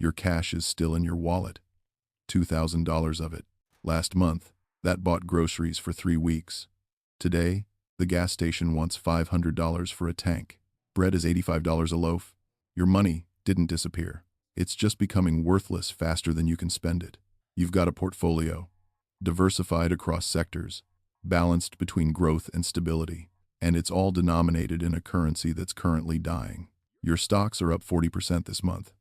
Your cash is still in your wallet. $2,000 of it. Last month, that bought groceries for 3 weeks. Today, the gas station wants $500 for a tank. Bread is $85 a loaf. Your money didn't disappear. It's just becoming worthless faster than you can spend it. You've got a portfolio, diversified across sectors, balanced between growth and stability, and it's all denominated in a currency that's currently dying. Your stocks are up 40% this month.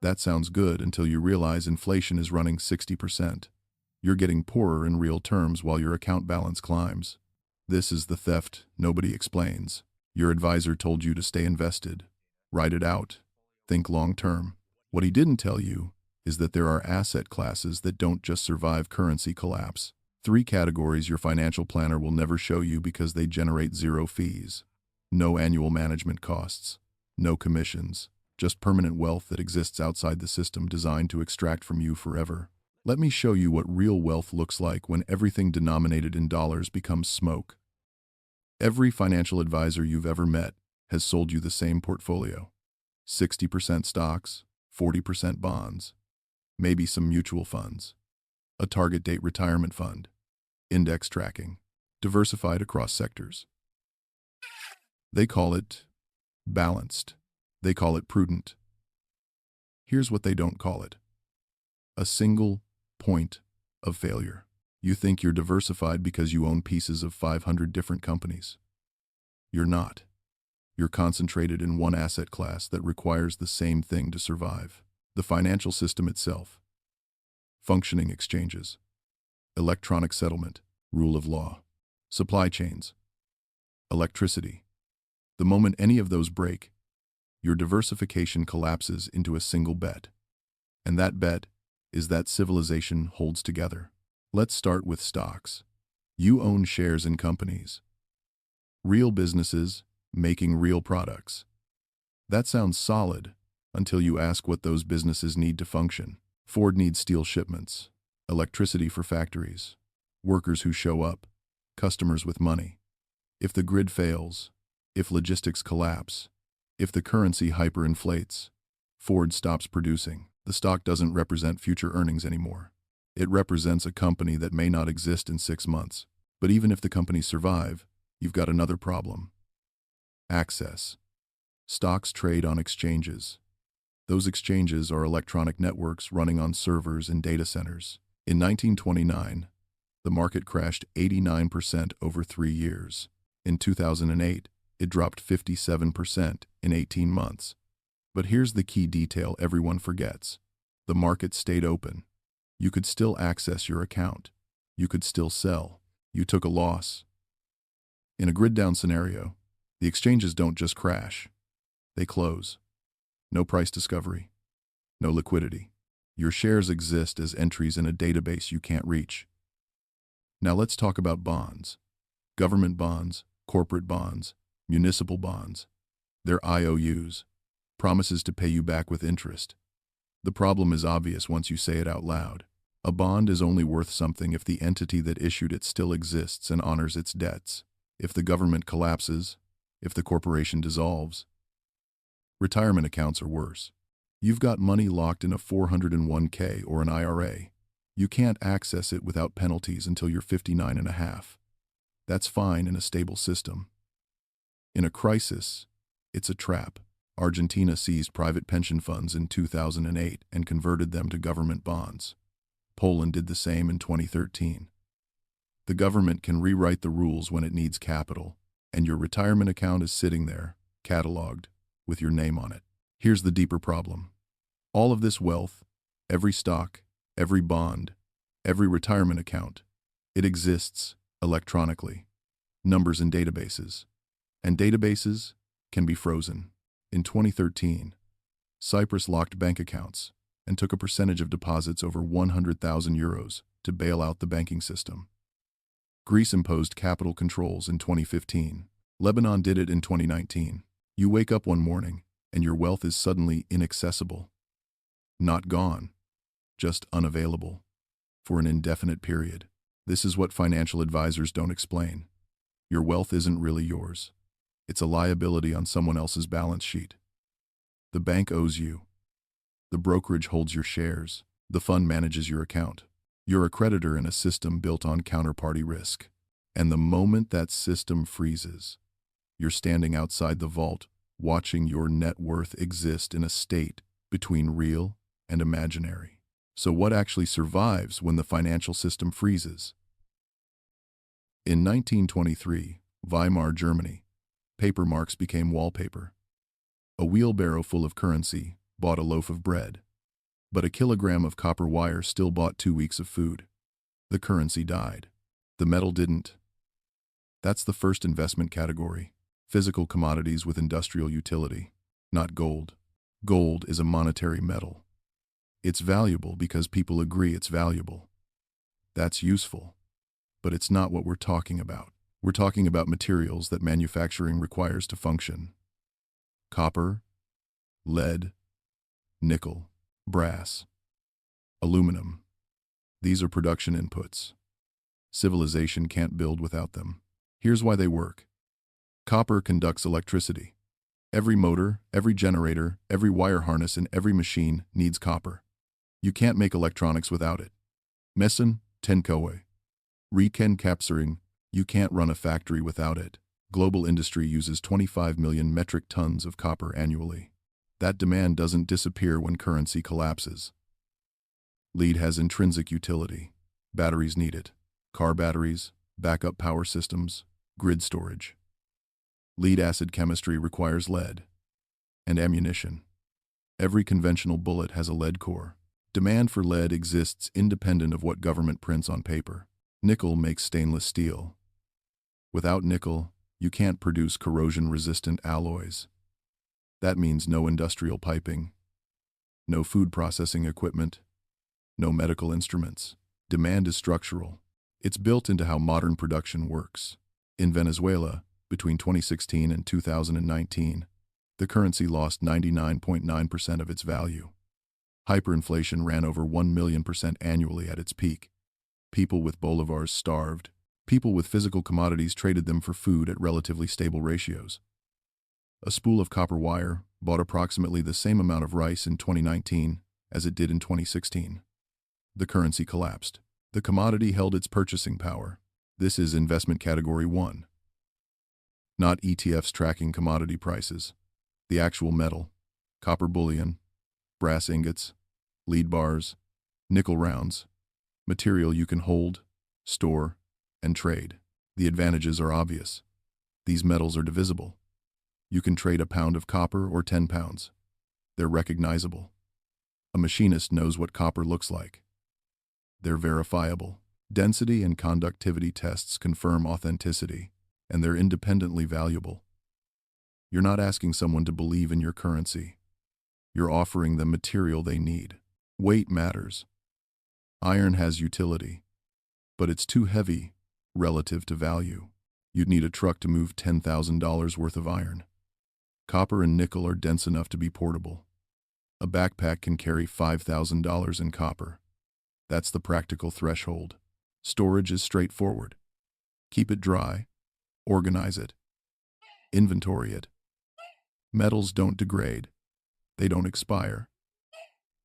That sounds good until you realize inflation is running 60%. You're getting poorer in real terms while your account balance climbs. This is the theft nobody explains. Your advisor told you to stay invested. Write it out. Think long term. What he didn't tell you is that there are asset classes that don't just survive currency collapse. 3 categories your financial planner will never show you because they generate 0 fees. No annual management costs. No commissions. Just permanent wealth that exists outside the system designed to extract from you forever. Let me show you what real wealth looks like when everything denominated in dollars becomes smoke. Every financial advisor you've ever met has sold you the same portfolio. 60% stocks, 40% bonds, maybe some mutual funds, a target date retirement fund, index tracking, diversified across sectors. They call it balanced. They call it prudent. Here's what they don't call it: a single point of failure. You think you're diversified because you own pieces of 500 different companies. You're not. You're concentrated in one asset class that requires the same thing to survive: the financial system itself. Functioning exchanges, electronic settlement, rule of law, supply chains, electricity. The moment any of those break, your diversification collapses into a single bet. And that bet is that civilization holds together. Let's start with stocks. You own shares in companies. Real businesses making real products. That sounds solid until you ask what those businesses need to function. Ford needs steel shipments, electricity for factories, workers who show up, customers with money. If the grid fails, if logistics collapse, if the currency hyperinflates, Ford stops producing. The stock doesn't represent future earnings anymore. It represents a company that may not exist in 6 months. But even if the companies survive, you've got another problem: access. Stocks trade on exchanges. Those exchanges are electronic networks running on servers in data centers. In 1929, the market crashed 89% over 3 years. In 2008, it dropped 57% in 18 months. But here's the key detail everyone forgets: the market stayed open. You could still access your account. You could still sell. You took a loss. In a grid-down scenario, the exchanges don't just crash. They close. No price discovery. No liquidity. Your shares exist as entries in a database you can't reach. Now let's talk about bonds. Government bonds, corporate bonds, municipal bonds. They're IOUs, promises to pay you back with interest. The problem is obvious once you say it out loud. A bond is only worth something if the entity that issued it still exists and honors its debts. If the government collapses, if the corporation dissolves. Retirement accounts are worse. You've got money locked in a 401k or an IRA. You can't access it without penalties until you're 59 and a half. That's fine in a stable system. In a crisis, it's a trap. Argentina seized private pension funds in 2008 and converted them to government bonds. Poland did the same in 2013. The government can rewrite the rules when it needs capital, and your retirement account is sitting there, cataloged, with your name on it. Here's the deeper problem. All of this wealth, every stock, every bond, every retirement account, it exists electronically. Numbers in databases. And databases can be frozen. In 2013, Cyprus locked bank accounts and took a percentage of deposits over 100,000 euros to bail out the banking system. Greece imposed capital controls in 2015. Lebanon did it in 2019. You wake up one morning and your wealth is suddenly inaccessible. Not gone, just unavailable. For an indefinite period. This is what financial advisors don't explain. Your wealth isn't really yours. It's a liability on someone else's balance sheet. The bank owes you. The brokerage holds your shares. The fund manages your account. You're a creditor in a system built on counterparty risk. And the moment that system freezes, you're standing outside the vault, watching your net worth exist in a state between real and imaginary. So what actually survives when the financial system freezes? In 1923, Weimar Germany, paper marks became wallpaper. A wheelbarrow full of currency bought a loaf of bread, but a kilogram of copper wire still bought 2 weeks of food. The currency died. The metal didn't. That's the first investment category. Physical commodities with industrial utility, not gold. Gold is a monetary metal. It's valuable because people agree it's valuable. That's useful. But it's not what we're talking about. We're talking about materials that manufacturing requires to function. Copper, lead, nickel, brass, aluminum. These are production inputs. Civilization can't build without them. Here's why they work. Copper conducts electricity. Every motor, every generator, every wire harness in every machine needs copper. You can't make electronics without it. Messen, tenkoe. Reken capturing, you can't run a factory without it. Global industry uses 25 million metric tons of copper annually. That demand doesn't disappear when currency collapses. Lead has intrinsic utility. Batteries need it. Car batteries, backup power systems, grid storage. Lead acid chemistry requires lead. And ammunition. Every conventional bullet has a lead core. Demand for lead exists independent of what government prints on paper. Nickel makes stainless steel. Without nickel, you can't produce corrosion-resistant alloys. That means no industrial piping, no food processing equipment, no medical instruments. Demand is structural. It's built into how modern production works. In Venezuela, between 2016 and 2019, the currency lost 99.9% of its value. Hyperinflation ran over 1 million% annually at its peak. People with bolivars starved. People with physical commodities traded them for food at relatively stable ratios. A spool of copper wire bought approximately the same amount of rice in 2019 as it did in 2016. The currency collapsed. The commodity held its purchasing power. This is investment category 1. Not ETFs tracking commodity prices. The actual metal, copper bullion, brass ingots, lead bars, nickel rounds, material you can hold, store, and trade. The advantages are obvious. These metals are divisible. You can trade a pound of copper or 10 pounds. They're recognizable. A machinist knows what copper looks like. They're verifiable. Density and conductivity tests confirm authenticity, and they're independently valuable. You're not asking someone to believe in your currency. You're offering them material they need. Weight matters. Iron has utility, but it's too heavy relative to value. You'd need a truck to move $10,000 worth of iron. Copper and nickel are dense enough to be portable. A backpack can carry $5,000 in copper. That's the practical threshold. Storage is straightforward. Keep it dry. Organize it. Inventory it. Metals don't degrade. They don't expire.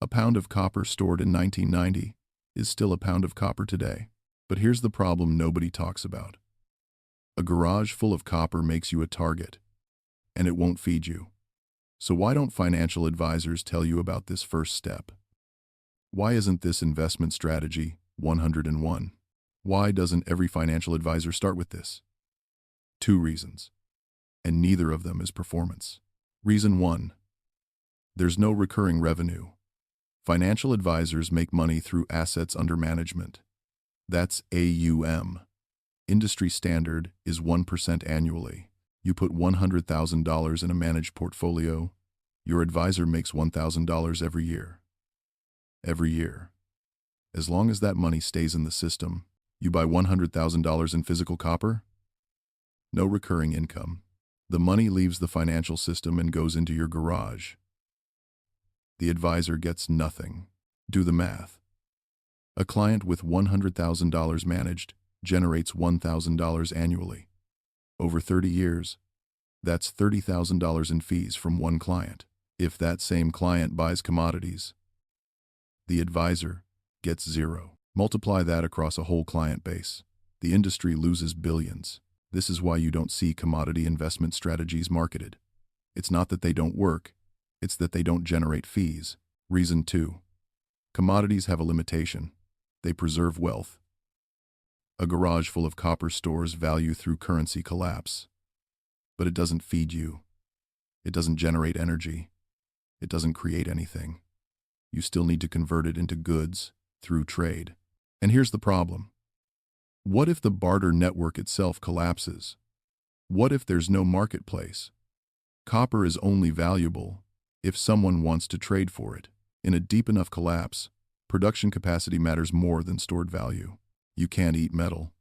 A pound of copper stored in 1990 is still a pound of copper today. But here's the problem nobody talks about. A garage full of copper makes you a target, and it won't feed you. So why don't financial advisors tell you about this first step? Why isn't this investment strategy 101? Why doesn't every financial advisor start with this? 2 reasons, and neither of them is performance. Reason 1, there's no recurring revenue. Financial advisors make money through assets under management. That's AUM. Industry standard is 1% annually. You put $100,000 in a managed portfolio, your advisor makes $1,000 every year. Every year. As long as that money stays in the system, you buy $100,000 in physical copper? No recurring income. The money leaves the financial system and goes into your garage. The advisor gets nothing. Do the math. A client with $100,000 managed generates $1,000 annually. Over 30 years, that's $30,000 in fees from one client. If that same client buys commodities, The advisor gets zero. Multiply that across a whole client base. The industry loses billions. This is why you don't see commodity investment strategies marketed. It's not that they don't work, it's that they don't generate fees. Reason 2. Commodities have a limitation. They preserve wealth. A garage full of copper stores value through currency collapse. But it doesn't feed you. It doesn't generate energy. It doesn't create anything. You still need to convert it into goods through trade. And here's the problem. What if the barter network itself collapses? What if there's no marketplace? Copper is only valuable if someone wants to trade for it. In a deep enough collapse, production capacity matters more than stored value. You can't eat metal.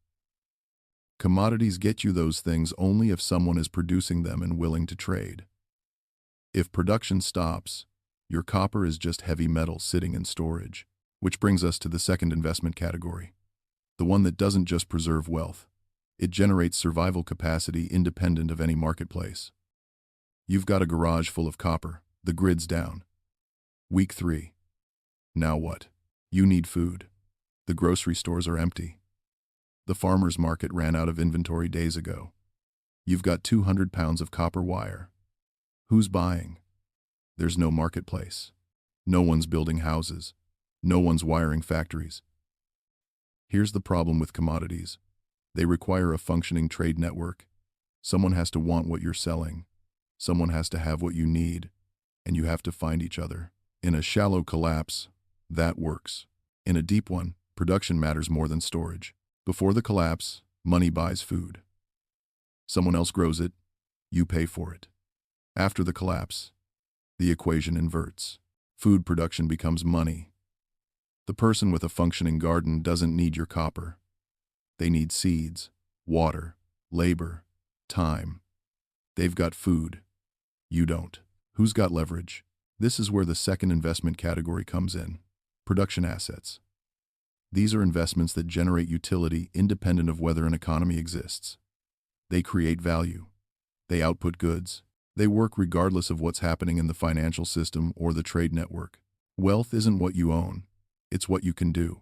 Commodities get you those things only if someone is producing them and willing to trade. If production stops, your copper is just heavy metal sitting in storage. Which brings us to the second investment category. The one that doesn't just preserve wealth. It generates survival capacity independent of any marketplace. You've got a garage full of copper. The grid's down. Week 3. Now what? You need food. The grocery stores are empty. The farmer's market ran out of inventory days ago. You've got 200 pounds of copper wire. Who's buying? There's no marketplace. No one's building houses. No one's wiring factories. Here's the problem with commodities. They require a functioning trade network. Someone has to want what you're selling. Someone has to have what you need. And you have to find each other. In a shallow collapse, that works. In a deep one, production matters more than storage. Before the collapse, money buys food. Someone else grows it, you pay for it. After the collapse, the equation inverts. Food production becomes money. The person with a functioning garden doesn't need your copper. They need seeds, water, labor, time. They've got food. You don't. Who's got leverage? This is where the second investment category comes in. Production assets. These are investments that generate utility independent of whether an economy exists. They create value. They output goods. They work regardless of what's happening in the financial system or the trade network. Wealth isn't what you own. It's what you can do.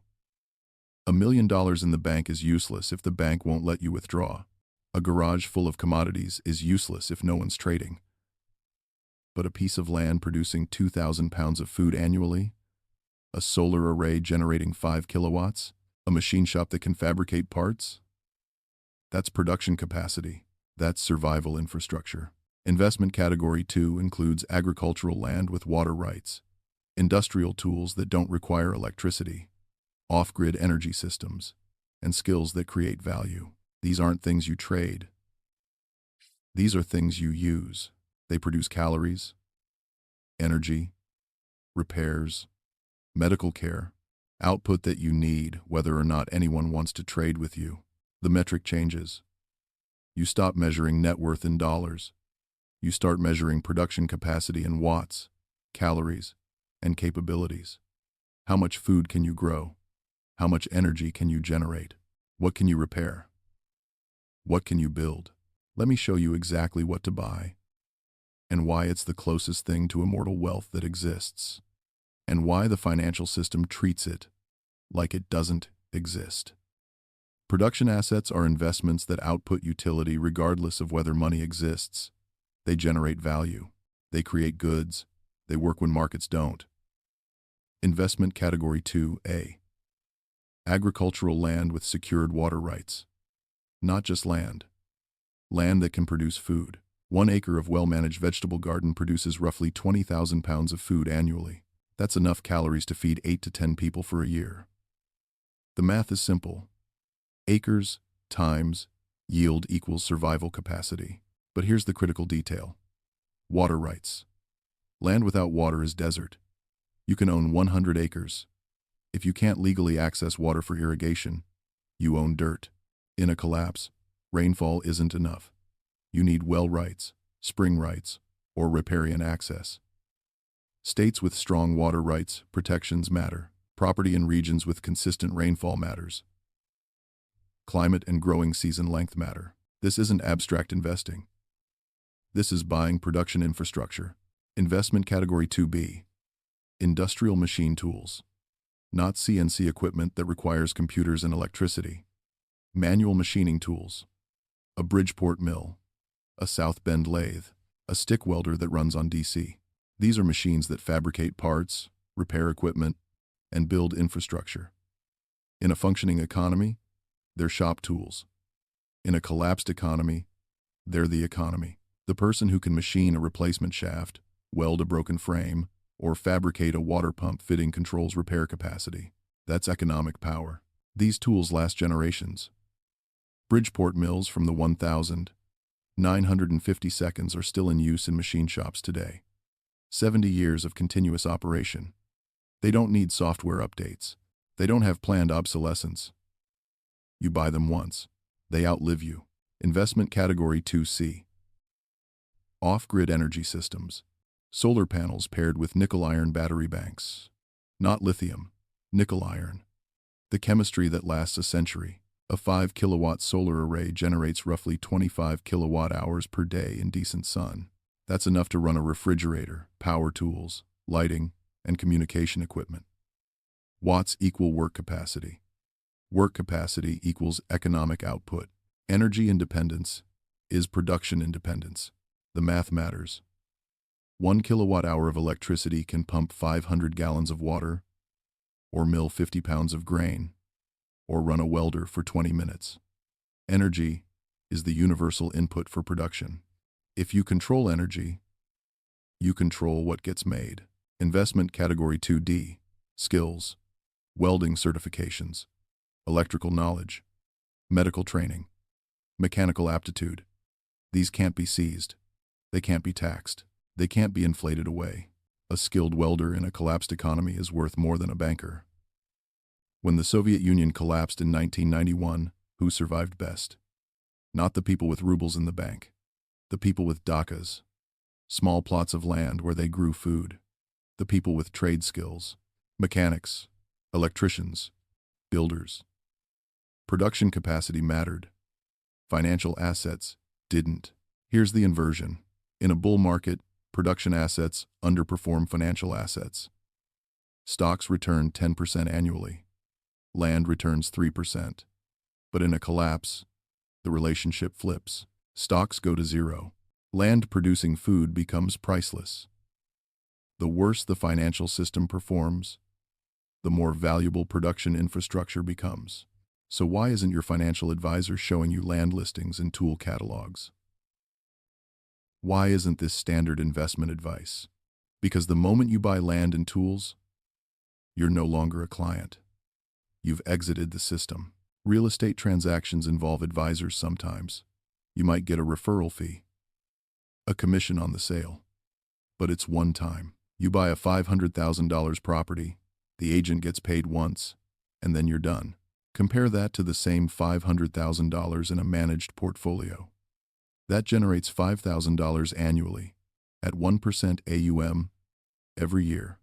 $1 million in the bank is useless if the bank won't let you withdraw. A garage full of commodities is useless if no one's trading. But a piece of land producing 2,000 pounds of food annually, a solar array generating 5 kilowatts, a machine shop that can fabricate parts, that's production capacity. That's survival infrastructure. Investment category 2 includes agricultural land with water rights, industrial tools that don't require electricity, off-grid energy systems, and skills that create value. These aren't things you trade. These are things you use. They produce calories, energy, repairs, medical care, output that you need whether or not anyone wants to trade with you. The metric changes. You stop measuring net worth in dollars. You start measuring production capacity in watts, calories, and capabilities. How much food can you grow? How much energy can you generate? What can you repair? What can you build? Let me show you exactly what to buy, and why it's the closest thing to immortal wealth that exists, and why the financial system treats it like it doesn't exist. Production assets are investments that output utility regardless of whether money exists. They generate value. They create goods. They work when markets don't. Investment category 2A. Agricultural land with secured water rights. Not just land. Land that can produce food. 1 acre of well-managed vegetable garden produces roughly 20,000 pounds of food annually. That's enough calories to feed 8 to 10 people for a year. The math is simple. Acres times yield equals survival capacity. But here's the critical detail. Water rights. Land without water is desert. You can own 100 acres. If you can't legally access water for irrigation, you own dirt. In a collapse, rainfall isn't enough. You need well rights, spring rights, or riparian access. States with strong water rights protections matter. Property in regions with consistent rainfall matters. Climate and growing season length matter. This isn't abstract investing. This is buying production infrastructure. Investment category 2B. Industrial machine tools. not CNC equipment that requires computers and electricity. Manual machining tools. A Bridgeport mill, a South Bend lathe, a stick welder that runs on DC. These are machines that fabricate parts, repair equipment, and build infrastructure. In a functioning economy, they're shop tools. In a collapsed economy, they're the economy. The person who can machine a replacement shaft, weld a broken frame, or fabricate a water pump fitting controls repair capacity. That's economic power. These tools last generations. Bridgeport mills from the 1,950s are still in use in machine shops today. 70 years of continuous operation. They don't need software updates. They don't have planned obsolescence. You buy them once. They outlive you. Investment category 2C. Off-grid energy systems. Solar panels paired with nickel-iron battery banks. Not lithium, nickel-iron. The chemistry that lasts a century. A 5-kilowatt solar array generates roughly 25 kilowatt-hours per day in decent sun. That's enough to run a refrigerator, power tools, lighting, and communication equipment. Watts equal work capacity. Work capacity equals economic output. Energy independence is production independence. The math matters. 1 kilowatt-hour of electricity can pump 500 gallons of water, or mill 50 pounds of grain, or run a welder for 20 minutes. Energy is the universal input for production. If you control energy, you control what gets made. Investment category 2D. Skills. Welding certifications. Electrical knowledge. Medical training. Mechanical aptitude. These can't be seized. They can't be taxed. They can't be inflated away. A skilled welder in a collapsed economy is worth more than a banker. When the Soviet Union collapsed in 1991, who survived best? Not the people with rubles in the bank. The people with dakas, small plots of land where they grew food. The people with trade skills, mechanics, electricians, builders. Production capacity mattered. Financial assets didn't. Here's the inversion. In a bull market, production assets underperform financial assets. Stocks return 10% annually. Land returns 3%. But in a collapse, the relationship flips. Stocks go to zero. Land producing food becomes priceless. The worse the financial system performs, the more valuable production infrastructure becomes. So why isn't your financial advisor showing you land listings and tool catalogs? Why isn't this standard investment advice? Because the moment you buy land and tools, you're no longer a client. You've exited the system. Real estate transactions involve advisors sometimes. You might get a referral fee, a commission on the sale. But it's one time. You buy a $500,000 property, the agent gets paid once, and then you're done. Compare that to the same $500,000 in a managed portfolio. That generates $5,000 annually, at 1% AUM, every year,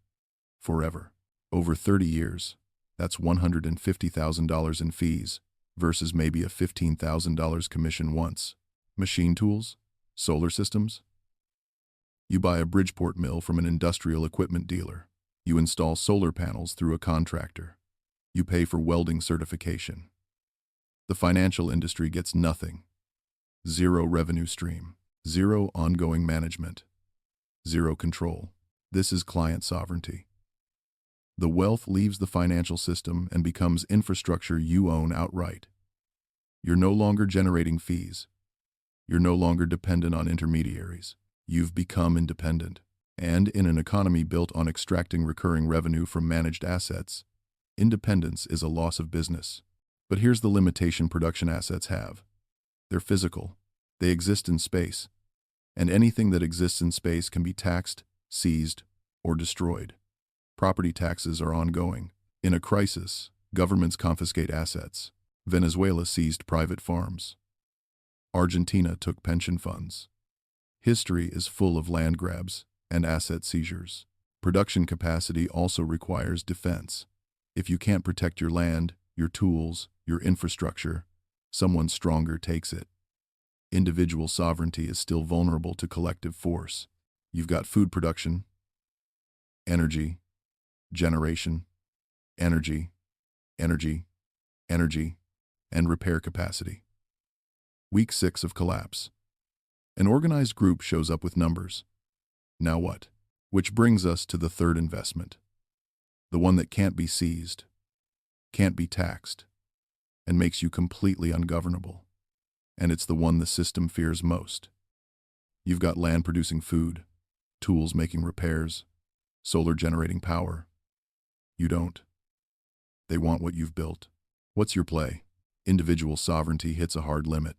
forever. Over 30 years, that's $150,000 in fees, versus maybe a $15,000 commission once. Machine tools? Solar systems? You buy a Bridgeport mill from an industrial equipment dealer. You install solar panels through a contractor. You pay for welding certification. The financial industry gets nothing. Zero revenue stream. Zero ongoing management. Zero control. This is client sovereignty. The wealth leaves the financial system and becomes infrastructure you own outright. You're no longer generating fees. You're no longer dependent on intermediaries. You've become independent. And in an economy built on extracting recurring revenue from managed assets, independence is a loss of business. But here's the limitation production assets have. They're physical. They exist in space. And anything that exists in space can be taxed, seized, or destroyed. Property taxes are ongoing. In a crisis, governments confiscate assets. Venezuela seized private farms. Argentina took pension funds. History is full of land grabs and asset seizures. Production capacity also requires defense. If you can't protect your land, your tools, your infrastructure, someone stronger takes it. Individual sovereignty is still vulnerable to collective force. You've got food production, energy, generation, energy, energy, energy, and repair capacity. Week 6 of collapse. An organized group shows up with numbers. Now what? Which brings us to the third investment. The one that can't be seized, can't be taxed, and makes you completely ungovernable. And it's the one the system fears most. You've got land producing food, tools making repairs, solar generating power. You don't. They want what you've built. What's your play? Individual sovereignty hits a hard limit.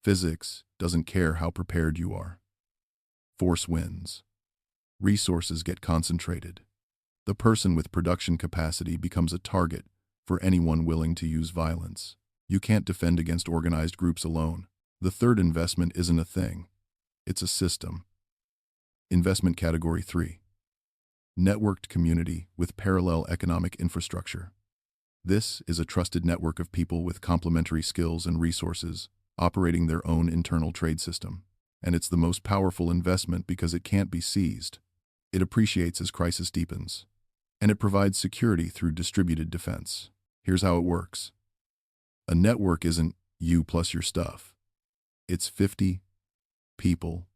Physics doesn't care how prepared you are. Force wins. Resources get concentrated. The person with production capacity becomes a target for anyone willing to use violence. You can't defend against organized groups alone. The third investment isn't a thing. It's a system. Investment category 3. Networked community with parallel economic infrastructure. This is a trusted network of people with complementary skills and resources, operating their own internal trade system. And it's the most powerful investment because it can't be seized. It appreciates as crisis deepens. And it provides security through distributed defense. Here's how it works. A network isn't you plus your stuff. It's 50 people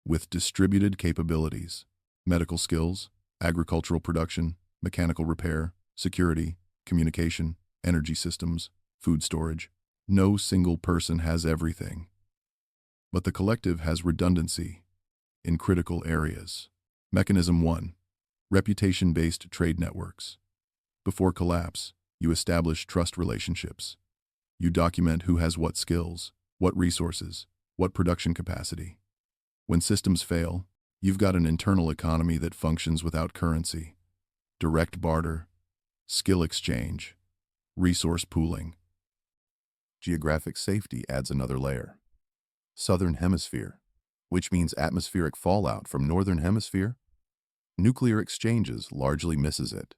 with distributed capabilities, medical skills, agricultural production, mechanical repair, security, communication, energy systems, food storage. No single person has everything. But the collective has redundancy in critical areas. Mechanism 1. Reputation-based trade networks. Before collapse, you establish trust relationships. You document who has what skills, what resources, what production capacity. When systems fail, you've got an internal economy that functions without currency. Direct barter, skill exchange, resource pooling. Geographic safety adds another layer. Southern Hemisphere, which means atmospheric fallout from Northern Hemisphere. Nuclear exchanges largely misses it.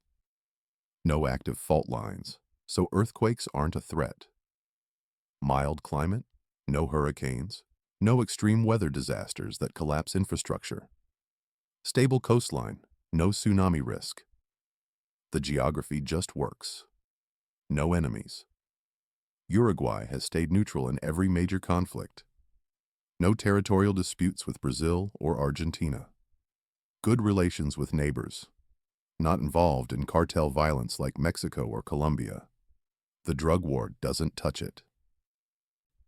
No active fault lines, so earthquakes aren't a threat. Mild climate, no hurricanes, no extreme weather disasters that collapse infrastructure. Stable coastline, no tsunami risk. The geography just works. No enemies. Uruguay has stayed neutral in every major conflict. No territorial disputes with Brazil or Argentina. Good relations with neighbors. Not involved in cartel violence like Mexico or Colombia. The drug war doesn't touch it.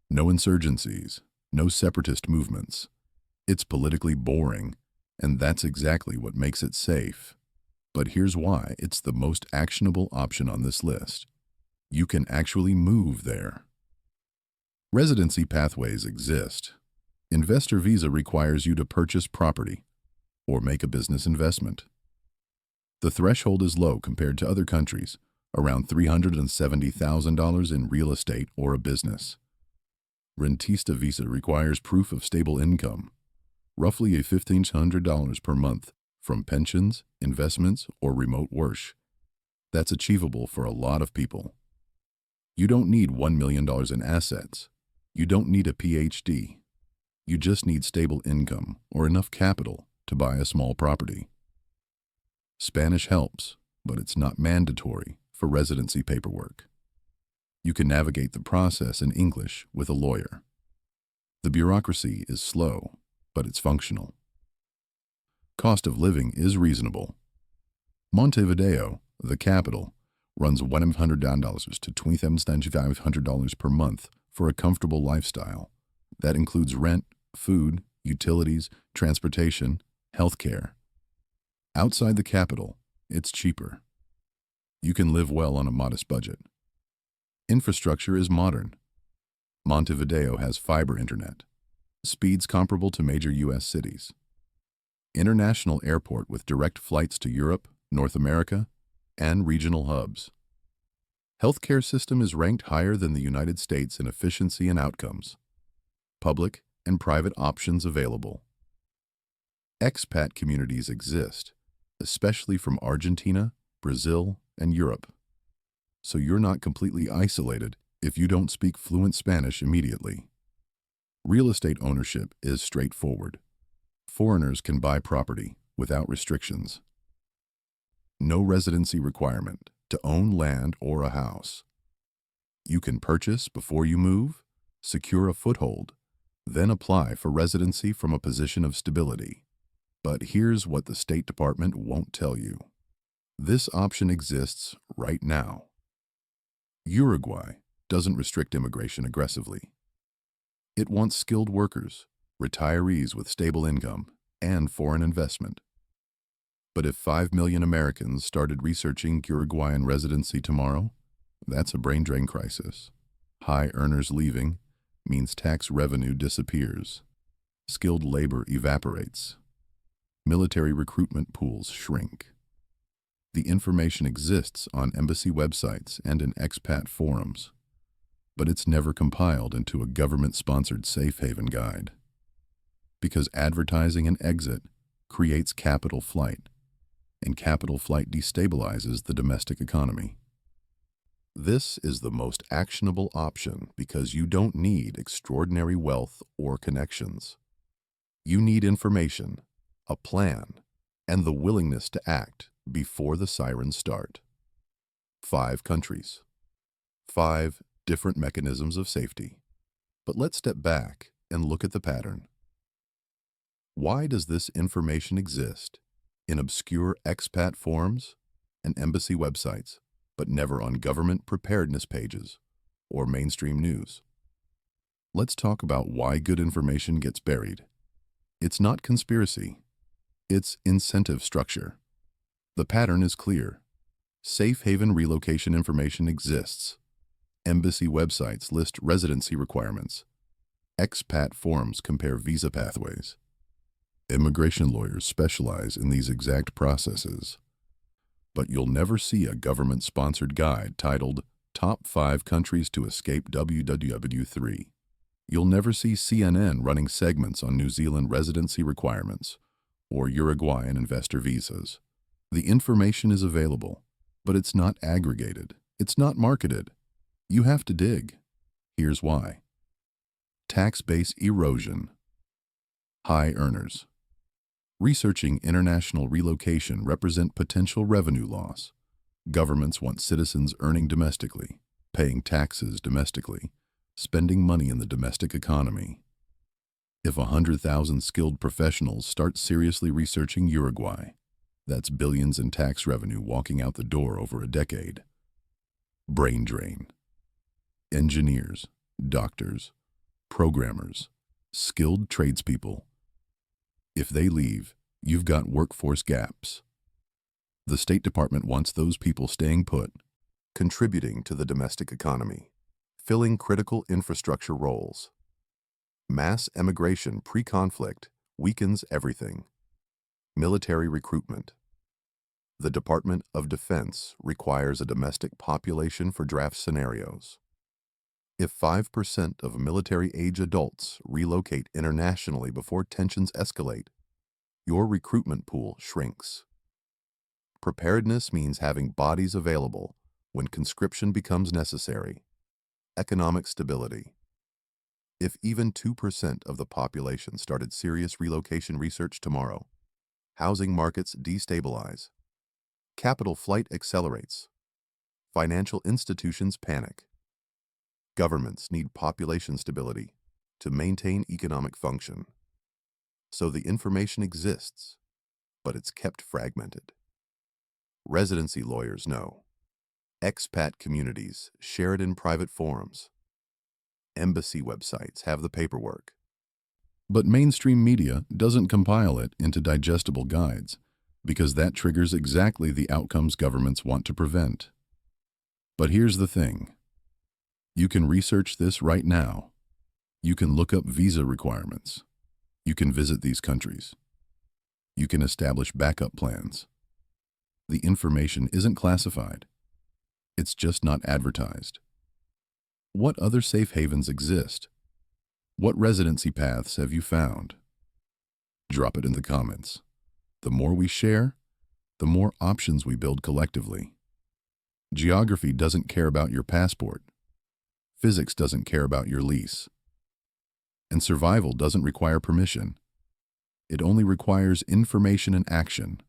No insurgencies, no separatist movements. It's politically boring, and that's exactly what makes it safe. But here's why it's the most actionable option on this list. You can actually move there. Residency pathways exist. Investor visa requires you to purchase property or make a business investment. The threshold is low compared to other countries, around $370,000 in real estate or a business. Rentista visa requires proof of stable income, roughly $1,500 per month from pensions, investments, or remote work. That's achievable for a lot of people. You don't need $1 million in assets. You don't need a PhD. You just need stable income or enough capital to buy a small property. Spanish helps, but it's not mandatory for residency paperwork. You can navigate the process in English with a lawyer. The bureaucracy is slow, but it's functional. Cost of living is reasonable. Montevideo, the capital, runs $100 to $2,500 per month for a comfortable lifestyle. That includes rent, food, utilities, transportation, healthcare. Outside the capital, it's cheaper. You can live well on a modest budget. Infrastructure is modern. Montevideo has fiber internet, speeds comparable to major U.S. cities. International airport with direct flights to Europe, North America, and regional hubs. Healthcare system is ranked higher than the United States in efficiency and outcomes. Public and private options available. Expat communities exist, especially from Argentina, Brazil, and Europe. So you're not completely isolated if you don't speak fluent Spanish immediately. Real estate ownership is straightforward. Foreigners can buy property without restrictions. No residency requirement. to own land or a house. You can purchase before you move, secure a foothold, then apply for residency from a position of stability. But here's what the State Department won't tell you. This option exists right now. Uruguay doesn't restrict immigration aggressively. It wants skilled workers, retirees with stable income, and foreign investment. But if 5 million Americans started researching Uruguayan residency tomorrow, that's a brain drain crisis. High earners leaving means tax revenue disappears. Skilled labor evaporates. Military recruitment pools shrink. The information exists on embassy websites and in expat forums, but it's never compiled into a government-sponsored safe haven guide. Because advertising an exit creates capital flight, and capital flight destabilizes the domestic economy. This is the most actionable option because you don't need extraordinary wealth or connections. You need information, a plan, and the willingness to act before the sirens start. 5 countries. 5 different mechanisms of safety. But let's step back and look at the pattern. Why does this information exist in obscure expat forums and embassy websites, but never on government preparedness pages or mainstream news? Let's talk about why good information gets buried. It's not conspiracy. It's incentive structure. The pattern is clear. Safe haven relocation information exists. Embassy websites list residency requirements. Expat forums compare visa pathways. Immigration lawyers specialize in these exact processes. But you'll never see a government-sponsored guide titled Top 5 Countries to Escape WW3. You'll never see CNN running segments on New Zealand residency requirements or Uruguayan investor visas. The information is available, but it's not aggregated. It's not marketed. You have to dig. Here's why. Tax base erosion. High earners. Researching international relocation represent potential revenue loss. Governments want citizens earning domestically, paying taxes domestically, spending money in the domestic economy. If 100,000 skilled professionals start seriously researching Uruguay, that's billions in tax revenue walking out the door over a decade. Brain drain. Engineers, doctors, programmers, skilled tradespeople. If they leave, you've got workforce gaps. The State Department wants those people staying put, contributing to the domestic economy, filling critical infrastructure roles. Mass emigration pre-conflict weakens everything. Military recruitment. The Department of Defense requires a domestic population for draft scenarios. If 5% of military-age adults relocate internationally before tensions escalate, your recruitment pool shrinks. Preparedness means having bodies available when conscription becomes necessary. Economic stability. If even 2% of the population started serious relocation research tomorrow, housing markets destabilize. Capital flight accelerates. Financial institutions panic. Governments need population stability to maintain economic function. So the information exists, but it's kept fragmented. Residency lawyers know. Expat communities share it in private forums. Embassy websites have the paperwork. But mainstream media doesn't compile it into digestible guides, because that triggers exactly the outcomes governments want to prevent. But here's the thing. You can research this right now. You can look up visa requirements. You can visit these countries. You can establish backup plans. The information isn't classified. It's just not advertised. What other safe havens exist? What residency paths have you found? Drop it in the comments. The more we share, the more options we build collectively. Geography doesn't care about your passport. Physics doesn't care about your lease. And survival doesn't require permission. It only requires information and action.